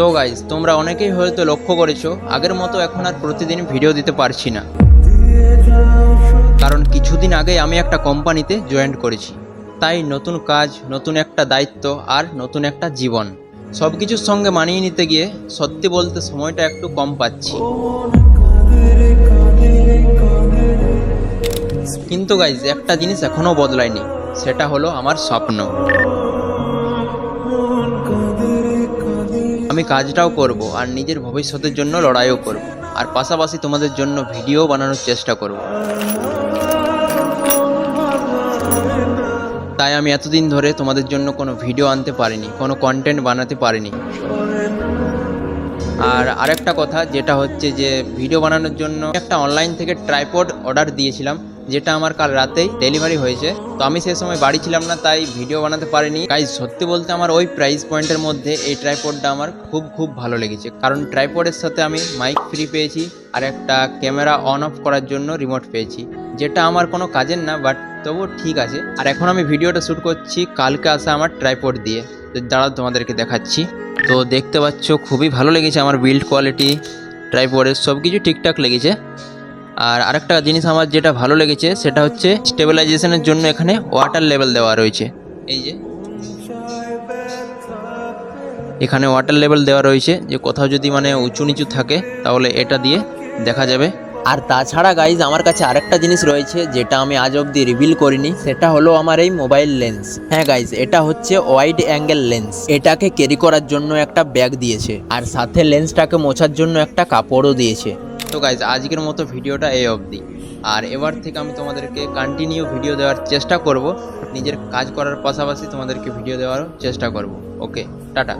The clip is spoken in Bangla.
তো গাইজ, তোমরা অনেকেই হয়তো লক্ষ্য করেছো আগের মতো এখন আর প্রতিদিন ভিডিও দিতে পারছি না, কারণ কিছুদিন আগে আমি একটা কোম্পানিতে জয়েন করেছি। তাই নতুন কাজ, নতুন একটা দায়িত্ব আর নতুন একটা জীবন, সব কিছুর সঙ্গে মানিয়ে নিতে গিয়ে সত্যি বলতে সময়টা একটু কম পাচ্ছি। কিন্তু গাইজ, একটা জিনিস এখনও বদলায়নি, সেটা হলো আমার স্বপ্ন। আমি কাজটাও করব আর নিজের ভবিষ্যতের জন্য লড়াইও করব, আর পাশাপাশি তোমাদের জন্য ভিডিও বানানোর চেষ্টা করব। তাই আমি এতদিন ধরে তোমাদের জন্য কোনো ভিডিও আনতে পারিনি, কোনো কন্টেন্ট বানাতে পারিনি। আর আরেকটা কথা যেটা হচ্ছে যে ভিডিও বানানোর জন্য একটা অনলাইন থেকে ট্রাইপড অর্ডার দিয়েছিলাম, যেটা আমার কাল রাতেই ডেলিভারি হয়েছে। তো আমি সে সময় বাড়ি ছিলাম না, তাই ভিডিও বানাতে পারিনি। গাইজ, সত্যি বলতে আমার ওই প্রাইস পয়েন্টের মধ্যে এই ট্রাইপডটা আমার খুব ভালো লেগেছে, কারণ ট্রাইপডের সাথে আমি মাইক ফ্রি পেয়েছি আর একটা ক্যামেরা অন অফ করার জন্য রিমোট পেয়েছি, যেটা আমার কোনো কাজের না, বাট তবুও ঠিক আছে। আর এখন আমি ভিডিওটা শ্যুট করছি কালকে আসা আমার ট্রাইপড দিয়ে, দাঁড়াও তোমাদেরকে দেখাচ্ছি। তো দেখতে পাচ্ছ খুবই ভালো লেগেছে আমার বিল্ড কোয়ালিটি, ট্রাইপডের সব কিছু ঠিকঠাক লেগেছে। আর আরেকটা জিনিস আমার যেটা ভালো লেগেছে সেটা হচ্ছে স্টেবিলাইজেশনের জন্য এখানে ওয়াটার লেভেল দেওয়া রয়েছে। এই যে এখানে ওয়াটার লেভেল দেওয়া রয়েছে, যে কোথাও যদি মানে উঁচু নিচু থাকে তাহলে এটা দিয়ে দেখা যাবে। আর তাছাড়া গাইজ, আমার কাছে আরেকটা জিনিস রয়েছে যেটা আমি আজ অবধি রিভিল করিনি, সেটা হলো আমার এই মোবাইল লেন্স। হ্যাঁ গাইজ, এটা হচ্ছে ওয়াইড অ্যাঙ্গেল লেন্স। এটাকে ক্যারি করার জন্য একটা ব্যাগ দিয়েছে, আর সাথে লেন্সটাকে মোছার জন্য একটা কাপড়ও দিয়েছে। তো গাইজ, আজকের মতো ভিডিওটা এই অবধি। আর এবার থেকে আমি তোমাদেরকে কন্টিনিউ ভিডিও দেওয়ার চেষ্টা করব, নিজের কাজ করার পাশাপাশি তোমাদেরকে ভিডিও দেওয়ারও চেষ্টা করব। ওকে, টাটা।